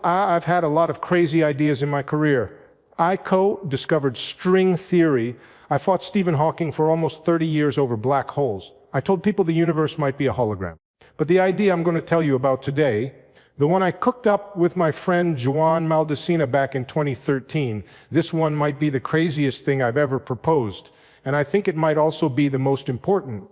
I've had a lot of crazy ideas in my career. I co-discovered string theory. I fought Stephen Hawking for almost 30 years over black holes. I told people the universe might be a hologram. But the idea I'm going to tell you about today, the one I cooked up with my friend Joan Maldacena back in 2013, this one might be the craziest thing I've ever proposed. And I think it might also be the most important.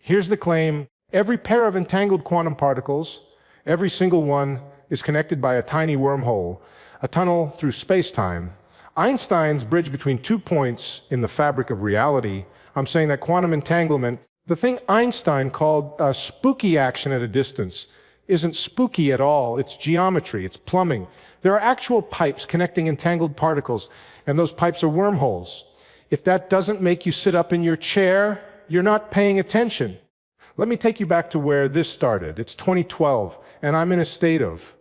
Here's the claim. Every pair of entangled quantum particles, every single one, is connected by a tiny wormhole, a tunnel through space-time. Einstein's bridge between 2 points in the fabric of reality. I'm saying that quantum entanglement, the thing Einstein called a spooky action at a distance, isn't spooky at all. It's geometry, it's plumbing. There are actual pipes connecting entangled particles, and those pipes are wormholes. If that doesn't make you sit up in your chair, you're not paying attention. Let me take you back to where this started. It's 2012, and I'm in a state of,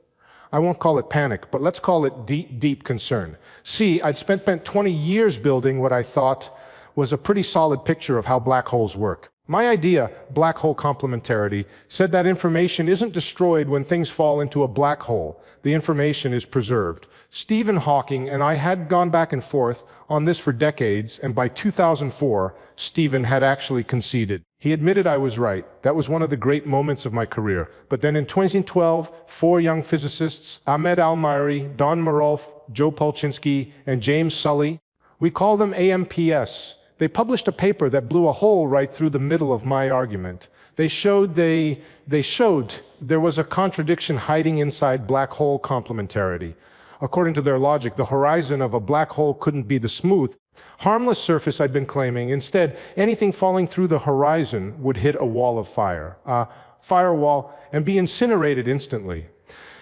I won't call it panic, but let's call it deep, deep concern. See, I'd spent 20 years building what I thought was a pretty solid picture of how black holes work. My idea, black hole complementarity, said that information isn't destroyed when things fall into a black hole. The information is preserved. Stephen Hawking and I had gone back and forth on this for decades, and by 2004, Stephen had actually conceded. He admitted I was right. That was one of the great moments of my career. But then in 2012, 4 young physicists, Ahmed Almairi, Don Marolf, Joe Polchinski, and James Sully, we call them AMPS. They published a paper that blew a hole right through the middle of my argument. They showed there was a contradiction hiding inside black hole complementarity. According to their logic, the horizon of a black hole couldn't be the smooth, harmless surface I'd been claiming. Instead, anything falling through the horizon would hit a wall of fire, a firewall, and be incinerated instantly.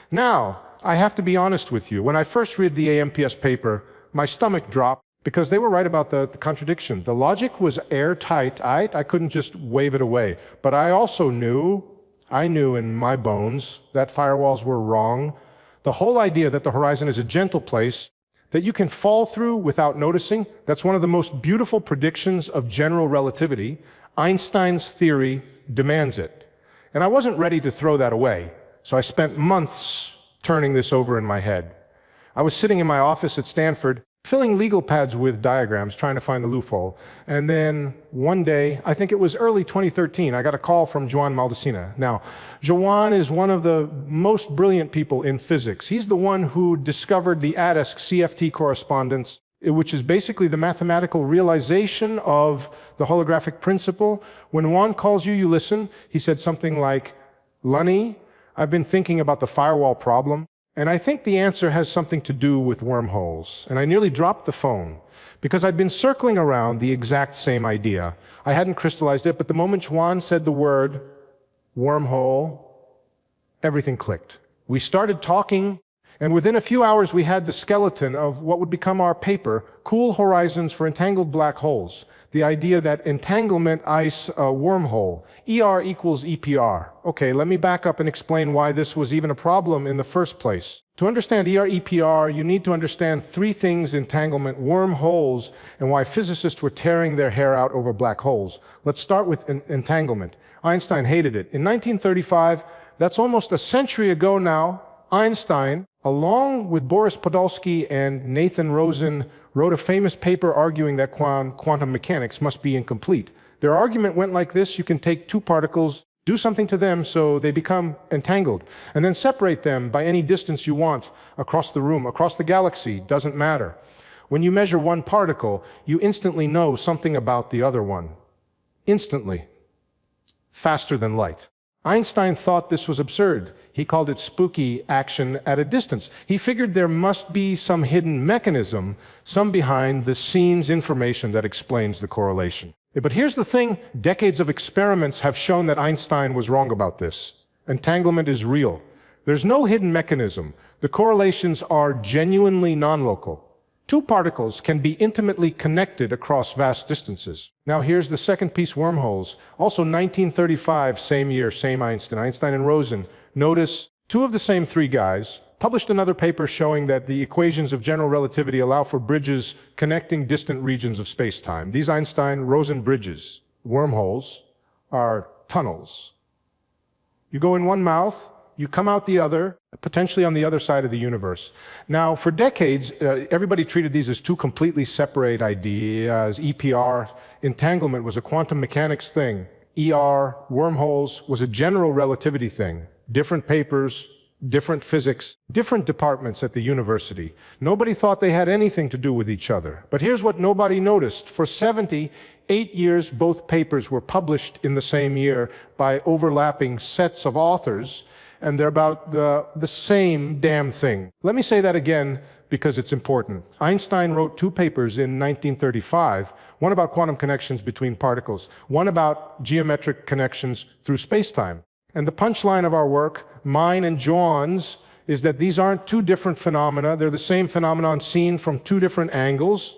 Now, I have to be honest with you. When I first read the AMPS paper, my stomach dropped because they were right about the contradiction. The logic was airtight. I couldn't just wave it away. But I also knew in my bones that firewalls were wrong. The whole idea that the horizon is a gentle place that you can fall through without noticing, that's one of the most beautiful predictions of general relativity. Einstein's theory demands it. And I wasn't ready to throw that away, so I spent months turning this over in my head. I was sitting in my office at Stanford, filling legal pads with diagrams, trying to find the loophole. And then one day, I think it was early 2013, I got a call from Joan Maldacena. Now, Joan is one of the most brilliant people in physics. He's the one who discovered the ADASC CFT correspondence, which is basically the mathematical realization of the holographic principle. When Juan calls you, you listen. He said something like, "Lunny, I've been thinking about the firewall problem. And I think the answer has something to do with wormholes." And I nearly dropped the phone because I'd been circling around the exact same idea. I hadn't crystallized it, but the moment Juan said the word wormhole, everything clicked. We started talking, and within a few hours we had the skeleton of what would become our paper, Cool Horizons for Entangled Black Holes. The idea that entanglement ice a wormhole, ER equals EPR. Okay, let me back up and explain why this was even a problem in the first place. To understand ER EPR, you need to understand 3 things: entanglement, wormholes, and why physicists were tearing their hair out over black holes. Let's start with entanglement. Einstein hated it. In 1935, that's almost a century ago now, Einstein, along with Boris Podolsky and Nathan Rosen, wrote a famous paper arguing that quantum mechanics must be incomplete. Their argument went like this: you can take 2 particles, do something to them so they become entangled, and then separate them by any distance you want, across the room, across the galaxy, doesn't matter. When you measure one particle, you instantly know something about the other one. Instantly. Faster than light. Einstein thought this was absurd. He called it spooky action at a distance. He figured there must be some hidden mechanism, some behind-the-scenes information that explains the correlation. But here's the thing, decades of experiments have shown that Einstein was wrong about this. Entanglement is real. There's no hidden mechanism. The correlations are genuinely non-local. 2 particles can be intimately connected across vast distances. Now here's the second piece, wormholes. Also 1935, same year, same Einstein and Rosen. Notice 2 of the same 3 guys published another paper showing that the equations of general relativity allow for bridges connecting distant regions of space-time. These Einstein-Rosen bridges, wormholes, are tunnels. You go in one mouth, you come out the other, potentially on the other side of the universe. Now, for decades, everybody treated these as two completely separate ideas. EPR, entanglement, was a quantum mechanics thing. ER, wormholes, was a general relativity thing. Different papers, different physics, different departments at the university. Nobody thought they had anything to do with each other. But here's what nobody noticed. For 78 years, both papers were published in the same year by overlapping sets of authors, and they're about the same damn thing. Let me say that again because it's important. Einstein wrote two papers in 1935, one about quantum connections between particles, one about geometric connections through space-time. And the punchline of our work, mine and John's, is that these aren't two different phenomena. They're the same phenomenon seen from two different angles.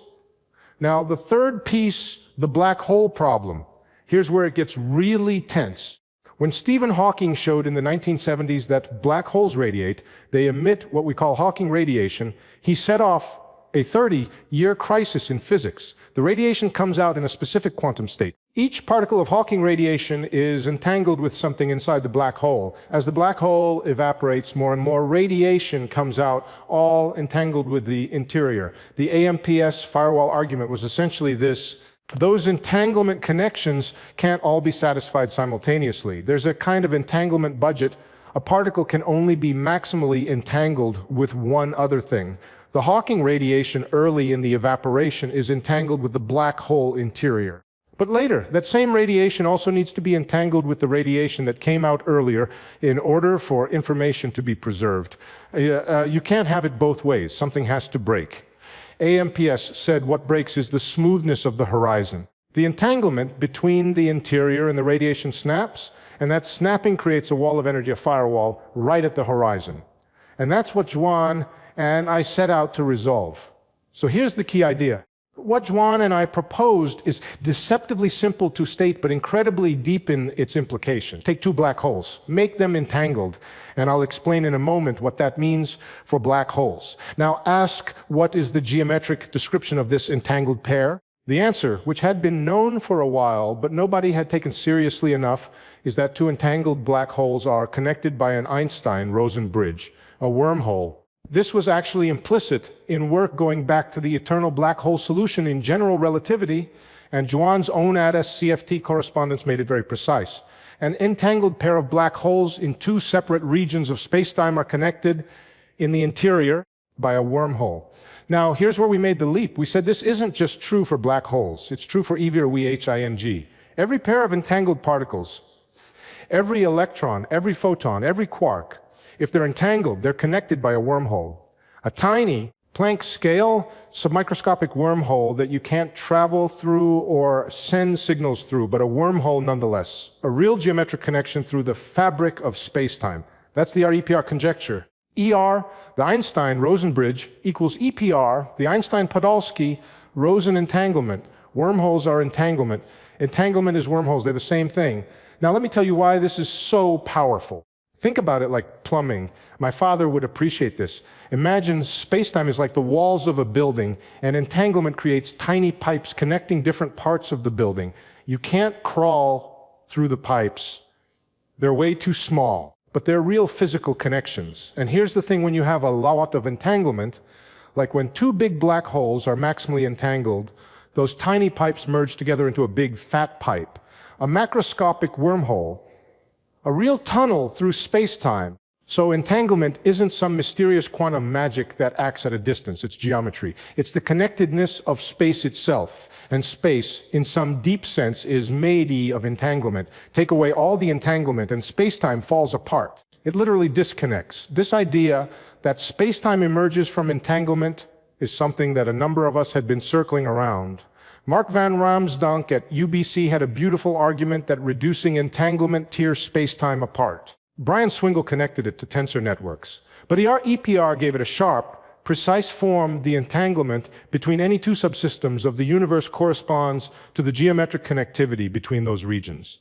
Now, the third piece, the black hole problem, here's where it gets really tense. When Stephen Hawking showed in the 1970s that black holes radiate, they emit what we call Hawking radiation, he set off a 30-year crisis in physics. The radiation comes out in a specific quantum state. Each particle of Hawking radiation is entangled with something inside the black hole. As the black hole evaporates, more and more radiation comes out, all entangled with the interior. The AMPS firewall argument was essentially this: those entanglement connections can't all be satisfied simultaneously. There's a kind of entanglement budget. A particle can only be maximally entangled with one other thing. The Hawking radiation early in the evaporation is entangled with the black hole interior. But later, that same radiation also needs to be entangled with the radiation that came out earlier in order for information to be preserved. You can't have it both ways. Something has to break. AMPS said what breaks is the smoothness of the horizon. The entanglement between the interior and the radiation snaps, and that snapping creates a wall of energy, a firewall, right at the horizon. And that's what Juan and I set out to resolve. So here's the key idea. What Juan and I proposed is deceptively simple to state, but incredibly deep in its implications. Take two black holes, make them entangled, and I'll explain in a moment what that means for black holes. Now ask, what is the geometric description of this entangled pair? The answer, which had been known for a while, but nobody had taken seriously enough, is that two entangled black holes are connected by an Einstein-Rosen bridge, a wormhole. This was actually implicit in work going back to the eternal black hole solution in general relativity, and Juan's own ADAS CFT correspondence made it very precise. An entangled pair of black holes in two separate regions of spacetime are connected in the interior by a wormhole. Now, here's where we made the leap. We said this isn't just true for black holes. It's true for EV or WHING. Every pair of entangled particles, every electron, every photon, every quark, if they're entangled, they're connected by a wormhole. A tiny, Planck-scale, submicroscopic wormhole that you can't travel through or send signals through, but a wormhole nonetheless. A real geometric connection through the fabric of space-time. That's the EPR conjecture. ER, the Einstein-Rosen bridge, equals EPR, the Einstein-Podolsky-Rosen entanglement. Wormholes are entanglement. Entanglement is wormholes. They're the same thing. Now let me tell you why this is so powerful. Think about it like plumbing. My father would appreciate this. Imagine space-time is like the walls of a building, and entanglement creates tiny pipes connecting different parts of the building. You can't crawl through the pipes. They're way too small, but they're real physical connections. And here's the thing: when you have a lot of entanglement, like when two big black holes are maximally entangled, those tiny pipes merge together into a big fat pipe. A macroscopic wormhole, a real tunnel through space-time. So entanglement isn't some mysterious quantum magic that acts at a distance. It's geometry. It's the connectedness of space itself. And space, in some deep sense, is made of entanglement. Take away all the entanglement and space-time falls apart. It literally disconnects. This idea that space-time emerges from entanglement is something that a number of us had been circling around. Mark van Ramsdonk at UBC had a beautiful argument that reducing entanglement tears space-time apart. Brian Swingle connected it to tensor networks. But EPR gave it a sharp, precise form. The entanglement between any two subsystems of the universe corresponds to the geometric connectivity between those regions.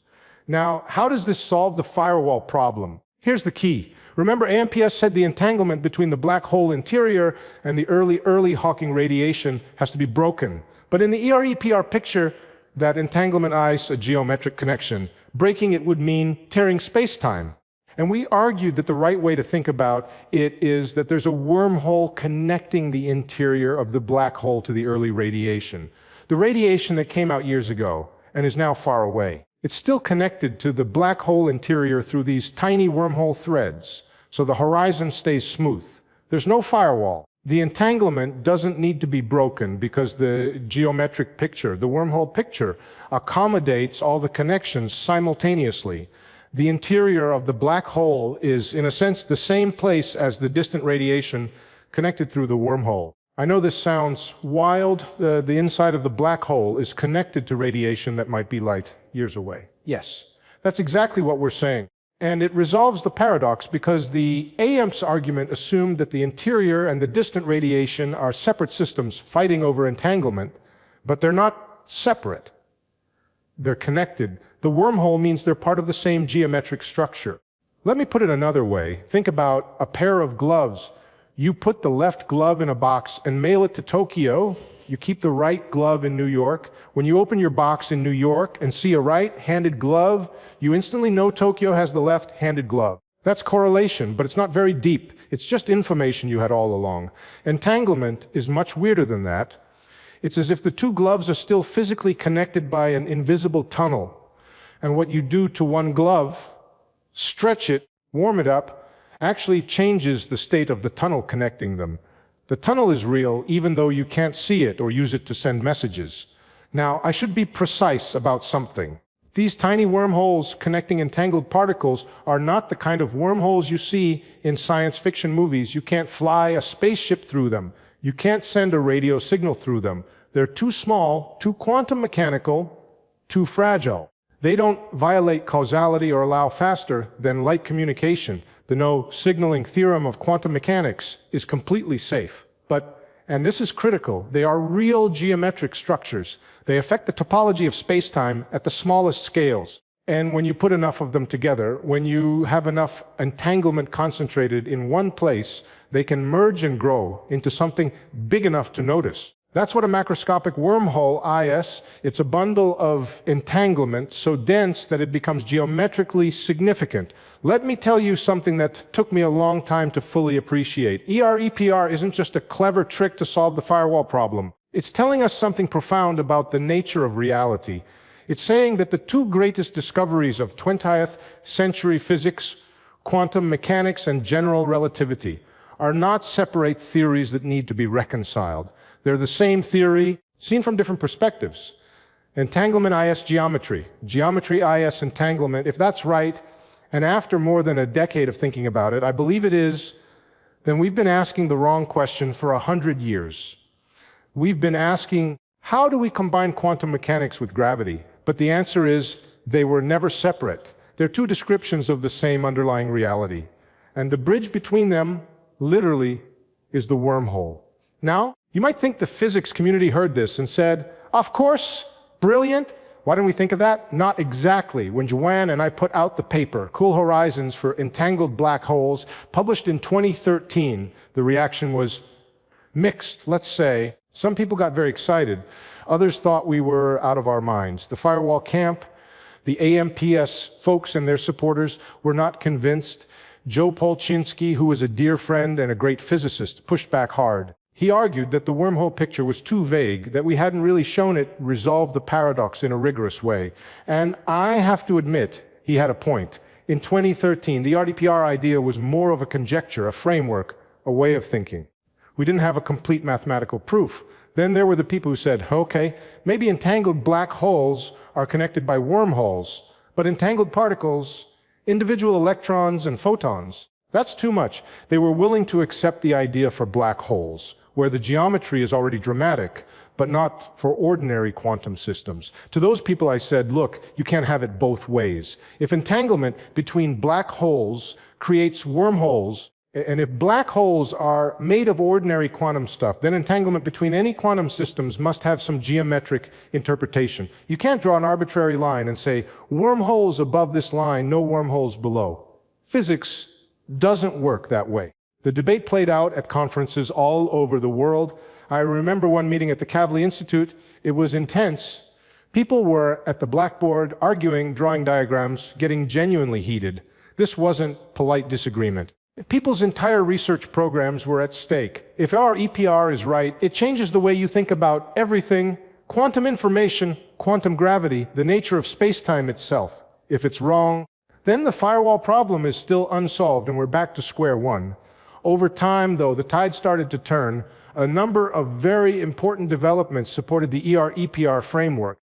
Now, how does this solve the firewall problem? Here's the key. Remember, AMPS said the entanglement between the black hole interior and the early Hawking radiation has to be broken. But in the EPR picture, that entanglement eyes a geometric connection. Breaking it would mean tearing space-time. And we argued that the right way to think about it is that there's a wormhole connecting the interior of the black hole to the early radiation. The radiation that came out years ago and is now far away. It's still connected to the black hole interior through these tiny wormhole threads, so the horizon stays smooth. There's no firewall. The entanglement doesn't need to be broken because the geometric picture, the wormhole picture, accommodates all the connections simultaneously. The interior of the black hole is, in a sense, the same place as the distant radiation connected through the wormhole. I know this sounds wild. The inside of the black hole is connected to radiation that might be light years away. Yes, that's exactly what we're saying. And it resolves the paradox because the AMP's argument assumed that the interior and the distant radiation are separate systems fighting over entanglement, but they're not separate. They're connected. The wormhole means they're part of the same geometric structure. Let me put it another way. Think about a pair of gloves. You put the left glove in a box and mail it to Tokyo. You keep the right glove in New York. When you open your box in New York and see a right-handed glove, you instantly know Tokyo has the left-handed glove. That's correlation, but it's not very deep. It's just information you had all along. Entanglement is much weirder than that. It's as if the two gloves are still physically connected by an invisible tunnel. And what you do to one glove, stretch it, warm it up, actually changes the state of the tunnel connecting them. The tunnel is real even though you can't see it or use it to send messages. Now, I should be precise about something. These tiny wormholes connecting entangled particles are not the kind of wormholes you see in science fiction movies. You can't fly a spaceship through them. You can't send a radio signal through them. They're too small, too quantum mechanical, too fragile. They don't violate causality or allow faster than light communication. The no signaling theorem of quantum mechanics is completely safe. But, and this is critical, they are real geometric structures. They affect the topology of space-time at the smallest scales. And when you put enough of them together, when you have enough entanglement concentrated in one place, they can merge and grow into something big enough to notice. That's what a macroscopic wormhole is. It's a bundle of entanglement so dense that it becomes geometrically significant. Let me tell you something that took me a long time to fully appreciate. EPR isn't just a clever trick to solve the firewall problem. It's telling us something profound about the nature of reality. It's saying that the two greatest discoveries of 20th century physics, quantum mechanics and general relativity, are not separate theories that need to be reconciled. They're the same theory, seen from different perspectives. Entanglement is geometry. Geometry is entanglement. If that's right, and after more than a decade of thinking about it, I believe it is, then we've been asking the wrong question for 100 years. We've been asking, how do we combine quantum mechanics with gravity? But the answer is, they were never separate. They're two descriptions of the same underlying reality. And the bridge between them, literally, is the wormhole. Now, you might think the physics community heard this and said, of course, brilliant. Why didn't we think of that? Not exactly. When Joanne and I put out the paper, Cool Horizons for Entangled Black Holes, published in 2013, the reaction was mixed, let's say. Some people got very excited. Others thought we were out of our minds. The firewall camp, the AMPS folks and their supporters were not convinced. Joe Polchinski, who was a dear friend and a great physicist, pushed back hard. He argued that the wormhole picture was too vague, that we hadn't really shown it resolve the paradox in a rigorous way. And I have to admit, he had a point. In 2013, the RDPR idea was more of a conjecture, a framework, a way of thinking. We didn't have a complete mathematical proof. Then there were the people who said, okay, maybe entangled black holes are connected by wormholes, but entangled particles, individual electrons and photons, that's too much. They were willing to accept the idea for black holes, where the geometry is already dramatic, but not for ordinary quantum systems. To those people I said, look, you can't have it both ways. If entanglement between black holes creates wormholes, and if black holes are made of ordinary quantum stuff, then entanglement between any quantum systems must have some geometric interpretation. You can't draw an arbitrary line and say, wormholes above this line, no wormholes below. Physics doesn't work that way. The debate played out at conferences all over the world. I remember one meeting at the Kavli Institute. It was intense. People were at the blackboard arguing, drawing diagrams, getting genuinely heated. This wasn't polite disagreement. People's entire research programs were at stake. If our EPR is right, it changes the way you think about everything: quantum information, quantum gravity, the nature of space-time itself. If it's wrong, then the firewall problem is still unsolved and we're back to square one. Over time, though, the tide started to turn. A number of very important developments supported the EPR framework.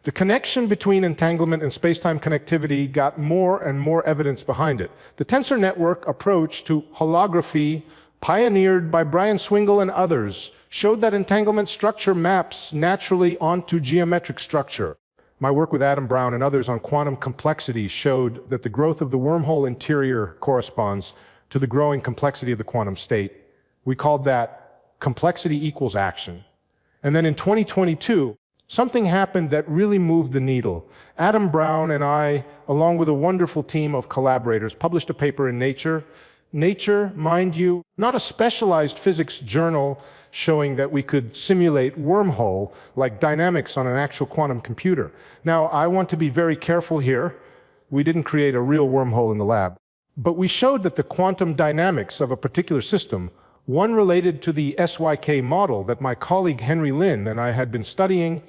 The connection between entanglement and space-time connectivity got more and more evidence behind it. The tensor network approach to holography, pioneered by Brian Swingle and others, showed that entanglement structure maps naturally onto geometric structure. My work with Adam Brown and others on quantum complexity showed that the growth of the wormhole interior corresponds to the growing complexity of the quantum state. We called that complexity equals action. And then in 2022, something happened that really moved the needle. Adam Brown and I, along with a wonderful team of collaborators, published a paper in Nature. Nature, mind you, not a specialized physics journal showing that we could simulate wormhole like dynamics on an actual quantum computer. Now, I want to be very careful here. We didn't create a real wormhole in the lab. But we showed that the quantum dynamics of a particular system, one related to the SYK model that my colleague Henry Lin and I had been studying,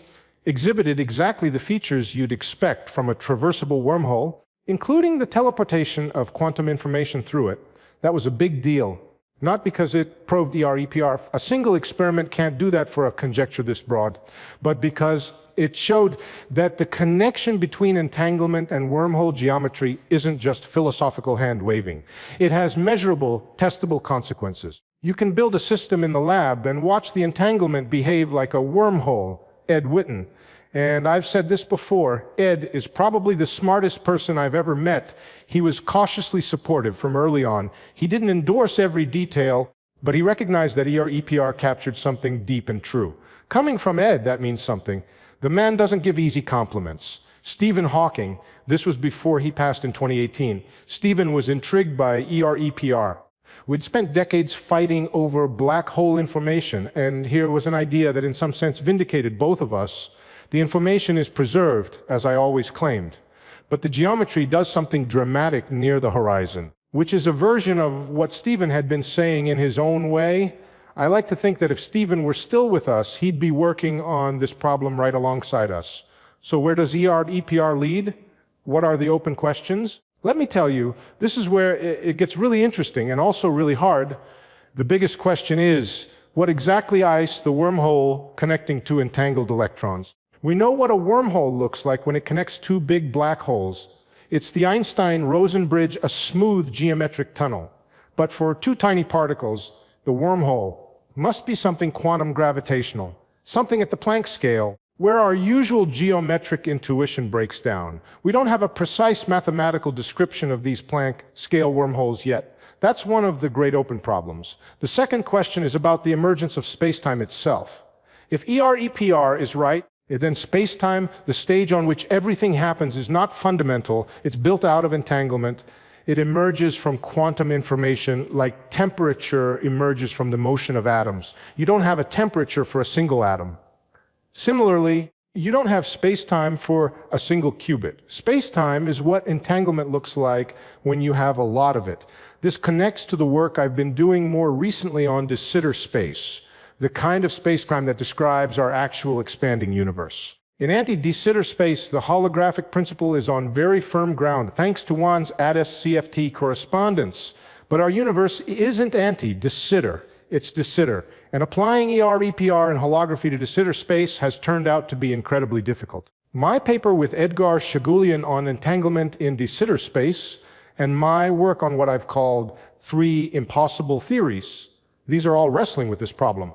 exhibited exactly the features you'd expect from a traversable wormhole, including the teleportation of quantum information through it. That was a big deal, not because it proved EPR. A single experiment can't do that for a conjecture this broad, but because it showed that the connection between entanglement and wormhole geometry isn't just philosophical hand-waving. It has measurable, testable consequences. You can build a system in the lab and watch the entanglement behave like a wormhole. Ed Witten. And I've said this before, Ed is probably the smartest person I've ever met. He was cautiously supportive from early on. He didn't endorse every detail, but he recognized that EPR captured something deep and true. Coming from Ed, that means something. The man doesn't give easy compliments. Stephen Hawking, this was before he passed in 2018. Stephen was intrigued by EPR. We'd spent decades fighting over black hole information, and here was an idea that in some sense vindicated both of us. The information is preserved, as I always claimed, but the geometry does something dramatic near the horizon, which is a version of what Stephen had been saying in his own way. I like to think that if Stephen were still with us, he'd be working on this problem right alongside us. So where does EPR lead? What are the open questions? Let me tell you, this is where it gets really interesting and also really hard. The biggest question is, what exactly is the wormhole connecting two entangled electrons? We know what a wormhole looks like when it connects two big black holes. It's the Einstein-Rosen bridge, a smooth geometric tunnel. But for two tiny particles, the wormhole must be something quantum gravitational, something at the Planck scale, where our usual geometric intuition breaks down. We don't have a precise mathematical description of these Planck scale wormholes yet. That's one of the great open problems. The second question is about the emergence of spacetime itself. If EPR is right, then space-time, the stage on which everything happens, is not fundamental. It's built out of entanglement. It emerges from quantum information like temperature emerges from the motion of atoms. You don't have a temperature for a single atom. Similarly, you don't have space-time for a single qubit. Space-time is what entanglement looks like when you have a lot of it. This connects to the work I've been doing more recently on de Sitter space, the kind of space-time that describes our actual expanding universe. In anti-de Sitter space, the holographic principle is on very firm ground, thanks to Wan's ADS-CFT correspondence. But our universe isn't anti-de Sitter, it's de Sitter. And applying EPR and holography to de Sitter space has turned out to be incredibly difficult. My paper with Edgar Shagulian on entanglement in de Sitter space, and my work on what I've called 3 impossible theories, these are all wrestling with this problem.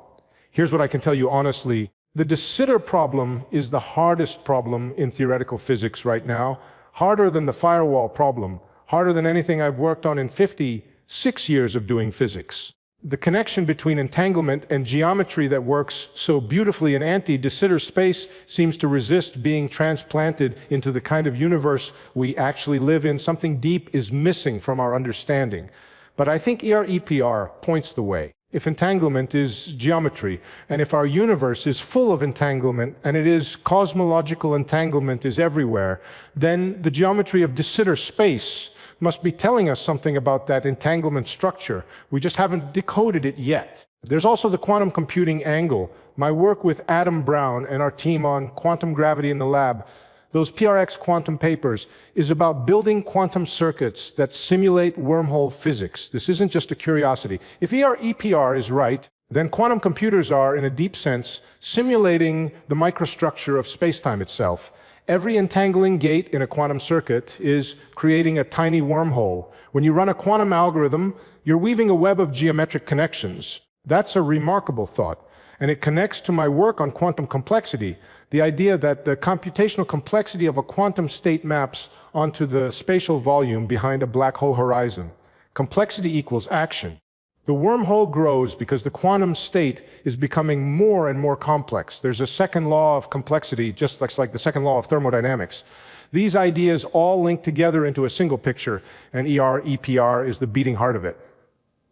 Here's what I can tell you honestly. The de Sitter problem is the hardest problem in theoretical physics right now, harder than the firewall problem, harder than anything I've worked on in 56 years of doing physics. The connection between entanglement and geometry that works so beautifully in anti-de Sitter space seems to resist being transplanted into the kind of universe we actually live in. Something deep is missing from our understanding. But I think EPR points the way. If entanglement is geometry, and if our universe is full of entanglement, and it is cosmological entanglement is everywhere, then the geometry of de Sitter space must be telling us something about that entanglement structure. We just haven't decoded it yet. There's also the quantum computing angle. My work with Adam Brown and our team on quantum gravity in the lab, those PRX quantum papers, is about building quantum circuits that simulate wormhole physics. This isn't just a curiosity. If EPR is right, then quantum computers are, in a deep sense, simulating the microstructure of spacetime itself. Every entangling gate in a quantum circuit is creating a tiny wormhole. When you run a quantum algorithm, you're weaving a web of geometric connections. That's a remarkable thought, and it connects to my work on quantum complexity, the idea that the computational complexity of a quantum state maps onto the spatial volume behind a black hole horizon. Complexity equals action. The wormhole grows because the quantum state is becoming more and more complex. There's a second law of complexity, just like the second law of thermodynamics. These ideas all link together into a single picture, and EPR is the beating heart of it.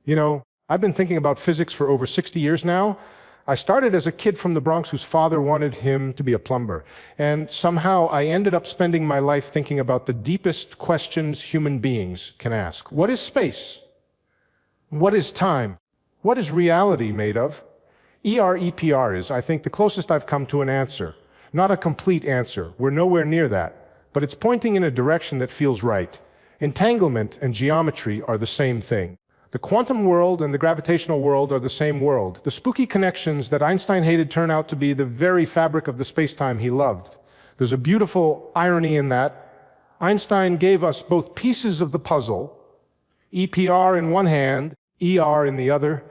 You know, I've been thinking about physics for over 60 years now. I started as a kid from the Bronx whose father wanted him to be a plumber. And somehow I ended up spending my life thinking about the deepest questions human beings can ask. What is space? What is time? What is reality made of? EPR is, I think, the closest I've come to an answer. Not a complete answer. We're nowhere near that. But it's pointing in a direction that feels right. Entanglement and geometry are the same thing. The quantum world and the gravitational world are the same world. The spooky connections that Einstein hated turn out to be the very fabric of the spacetime he loved. There's a beautiful irony in that. Einstein gave us both pieces of the puzzle, EPR in one hand, ER in the other,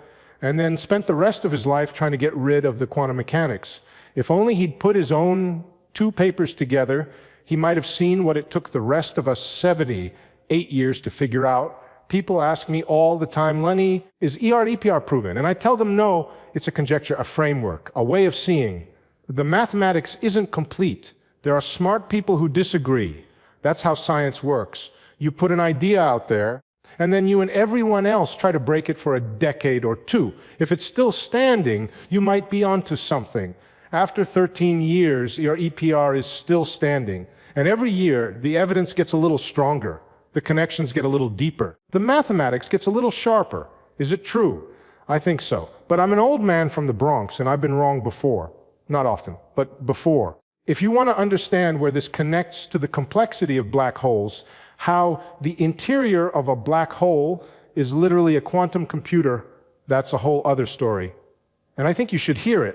and then spent the rest of his life trying to get rid of the quantum mechanics. If only he'd put his own two papers together, he might have seen what it took the rest of us 78 years to figure out. People ask me all the time, Lenny, is EPR proven? And I tell them, no, it's a conjecture, a framework, a way of seeing. The mathematics isn't complete. There are smart people who disagree. That's how science works. You put an idea out there, and then you and everyone else try to break it for a decade or two. If it's still standing, you might be onto something. After 13 years, your EPR is still standing. And every year, the evidence gets a little stronger. The connections get a little deeper. The mathematics gets a little sharper. Is it true? I think so. But I'm an old man from the Bronx, and I've been wrong before. Not often, but before. If you want to understand where this connects to the complexity of black holes, how the interior of a black hole is literally a quantum computer, that's a whole other story. And I think you should hear it.